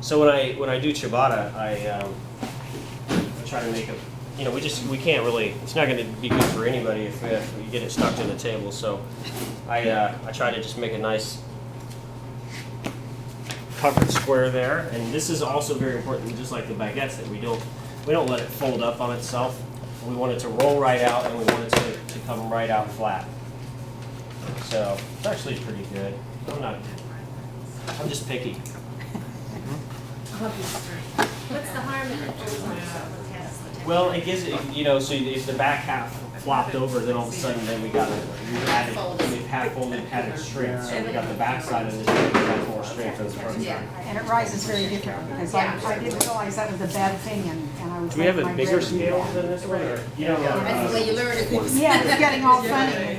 So when I do ciabatta, I try to make a, we can't really, it's not going to be good for anybody if you get it stuck to the table. So I try to just make a nice covered square there. And this is also very important, just like the baguettes, that we don't let it fold up on itself. We want it to roll right out, and we want it to come right out flat. So it's actually pretty good. I'm just picky. What's the harm in it? Well, it gives it, so if the back half flopped over, then all of a sudden, then we've half folded, added strength. So we got the back side of this that has more strength than the front side. And it rises very differently, because I didn't realize that was a bad thing, and I was. Do we have a bigger scale than this one, or? That's the way you learn it. Yeah, it's getting all funny.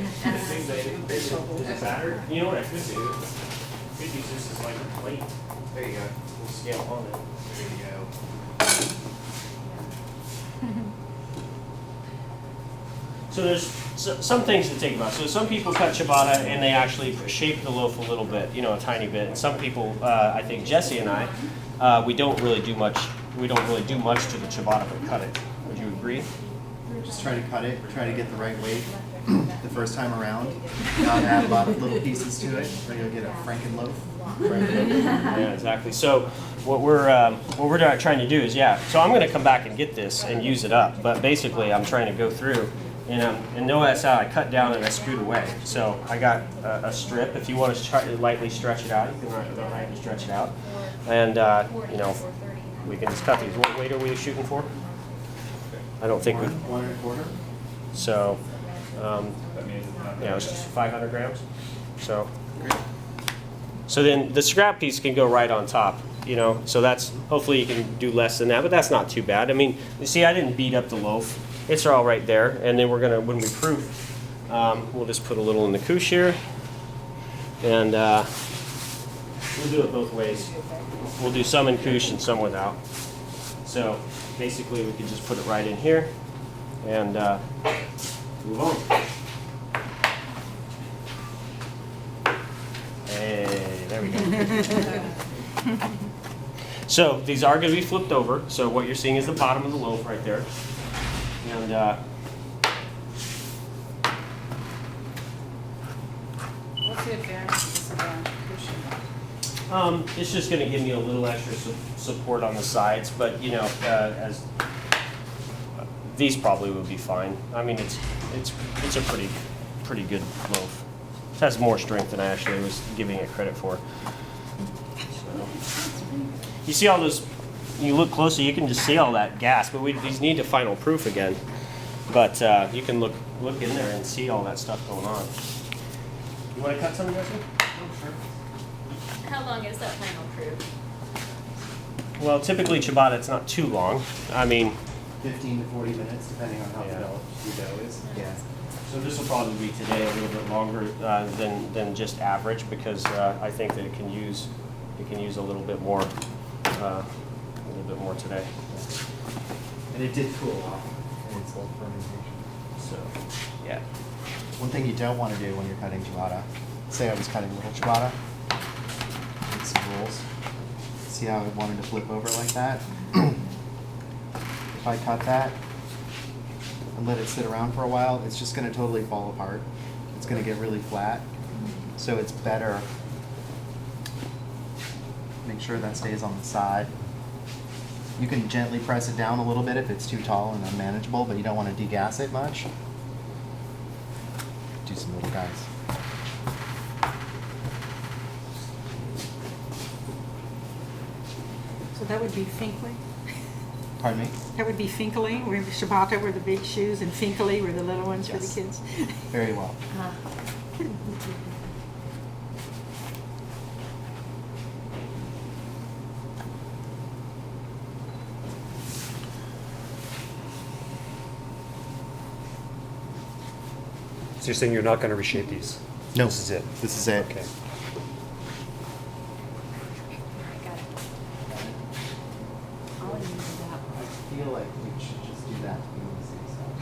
Is it better? You know what I could do? I could use this as like a plate. There you go. We'll scale on it. There you go. So there's some things to think about. So some people cut ciabatta and they actually shape the loaf a little bit, a tiny bit. And some people, I think Jesse and I, we don't really do much. We don't really do much to the ciabatta, but cut it. Would you agree? Just try to cut it. Try to get the right weight the first time around. Not add a lot of little pieces to it, or you'll get a Franken loaf. Yeah, exactly. So what we're trying to do is, so I'm going to come back and get this and use it up. But basically, I'm trying to go through. And notice how I cut down and I screwed away. So I got a strip. If you want to try to lightly stretch it out, you can lightly stretch it out. And, we can just cut these. What weight are we shooting for? I don't think we... 1 1/4. So, it's just 500 grams. So then the scrap piece can go right on top. So that's, hopefully you can do less than that, but that's not too bad. I mean, you see, I didn't beat up the loaf. It's all right there, and then we're gonna, when we proof, we'll just put a little in the couche here, and we'll do it both ways. We'll do some in couche and some without. So basically, we can just put it right in here, and move on. Hey, there we go. So these are going to be flipped over. So what you're seeing is the bottom of the loaf right there. And what's the advantage of cushion? it's just going to give me a little extra support on the sides, but as these probably would be fine. I mean, it's a pretty good loaf. It has more strength than I actually was giving it credit for. So, you see all those? You look closely, you can just see all that gas, but these need to final proof again. But you can look in there and see all that stuff going on. You want to cut some, Jesse? How long is that final proof? Well, typically ciabatta, it's not too long. I mean, 15 to 40 minutes, depending on how developed your dough is. Yeah. so this will probably be today a little bit longer than just average, because I think that it can use a little bit more today. And it did cool off in its old fermentation. So, yeah. One thing you don't want to do when you're cutting ciabatta, say I was cutting little ciabatta, make some rules. See how I wanted to flip over like that? If I cut that and let it sit around for a while, it's just going to totally fall apart. It's going to get really flat. So it's better, make sure that stays on the side. You can gently press it down a little bit if it's too tall and unmanageable, but you don't want to degas it much. Do some little guys. So that would be Finkley? Pardon me? That would be Finkley, where ciabatta were the big shoes, and Finkley were the little ones for the Yes. kids? Very well. So you're saying you're not going to reshape these? No. This is it? This is it. Okay. I feel like we should just do that to be on the safe side.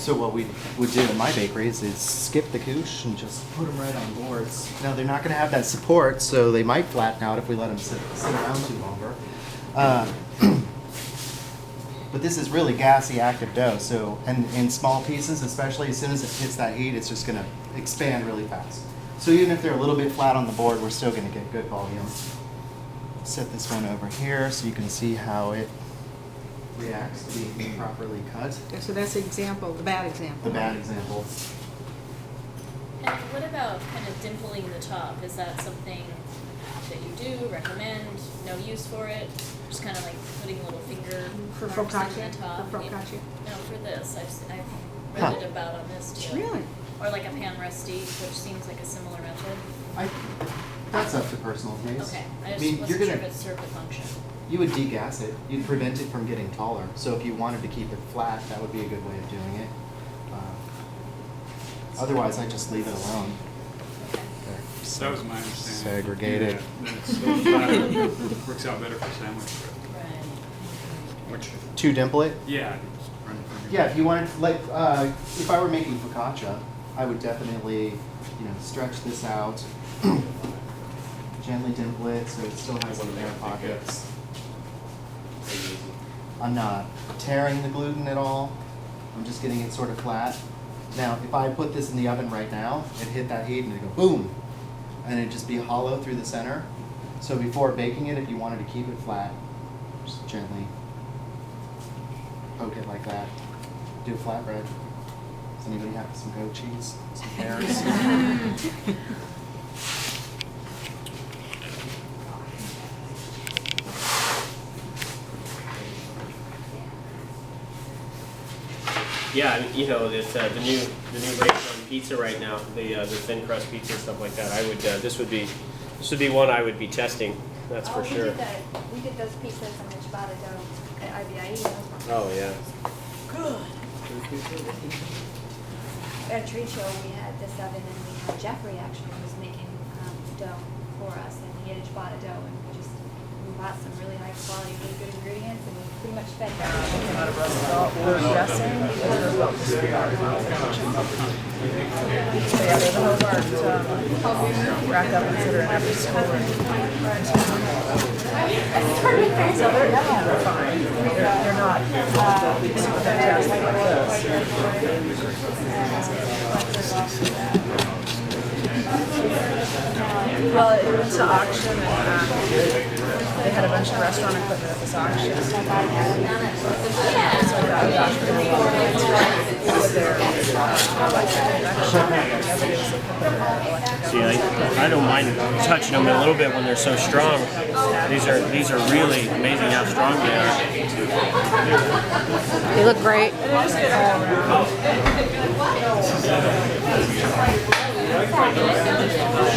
So what we would do in my bakeries is skip the couche and just put them right on boards. Now they're not going to have that support, so they might flatten out if we let them sit around too longer. But this is really gassy active dough, so and in small pieces, especially as soon as it hits that heat, it's just going to expand really fast. So even if they're a little bit flat on the board, we're still going to get good volume. Set this one over here so you can see how it reacts to being properly cut. Okay, so that's the example, the bad example. The bad example. And what about kind of dimpling the top? Is that something that you do, recommend, no use for it? Just kind of like putting a little finger For marks focaccia? on the top? For focaccia? No, for this. I've Huh. read it about on this too. Really? Or like a pan rusty, which seems like a similar method. That's up to personal taste. Okay, I I just mean, wasn't you're sure gonna, if it served a function. you would degas it. You'd prevent it from getting taller. So if you wanted to keep it flat, that would be a good way of doing it. Otherwise, I just leave it alone. That was my understanding. Segregate it. Then it's so flat, works out better for sandwich bread. Right. Which, To dimple it? yeah, just run it through. Yeah, if you wanted, like, if I were making focaccia, I would definitely, stretch this out, gently dimple it so it still has some air pockets. I'm not tearing the gluten at all. I'm just getting it sort of flat. Now, if I put this in the oven right now, it'd hit that heat and it'd go boom, and it'd just be hollow through the center. So before baking it, if you wanted to keep it flat, just gently poke it like that. Do a flatbread. Does anybody have some goat cheese? Some pears? Yeah, and, the new rate on pizza right now, the thin crust pizza and stuff like that. I would this would be one I would be testing. That's for sure. We did those pizzas on the ciabatta dough at IBIE. Oh yeah. Good. At a trade show, we had this oven, and we had Jeffrey actually was making dough for us, and he had a ciabatta dough, and we bought some really high quality, really good ingredients, and we pretty much fed that. Yeah, there's a Hobart rack up and sitter in every school. So they're fine. They're not super fantastic like well, it went to auction and they had a bunch of restaurant equipment at this auction. So I got See, I don't mind touching them a little bit when they're so strong. These are really amazing how strong they are. They look great.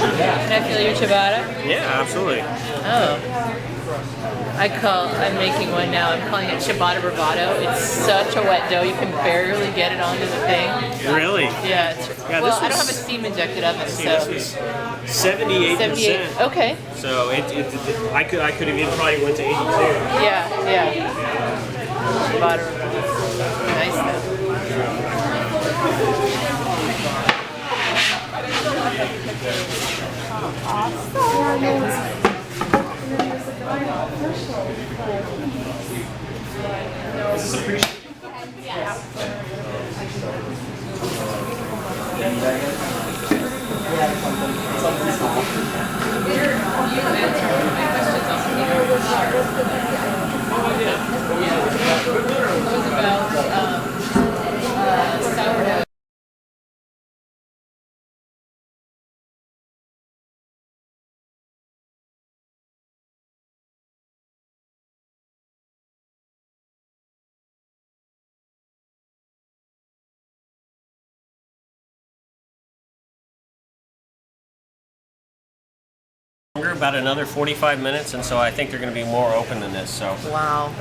Can I feel your ciabatta? Yeah, absolutely. Oh. I'm making one now. I'm calling it Ciabatta Bravado. It's such a wet dough, you can barely get it onto the thing. Really? Yeah. Yeah, Well, this I don't have a was- steam injected oven, See, so. this was 78%. Okay. So I could have even probably went to 82. Yeah. Ciabatta Bravado. Nice though. Sourdough. About another 45 minutes, and so I think they're going to be more open than this. So Wow.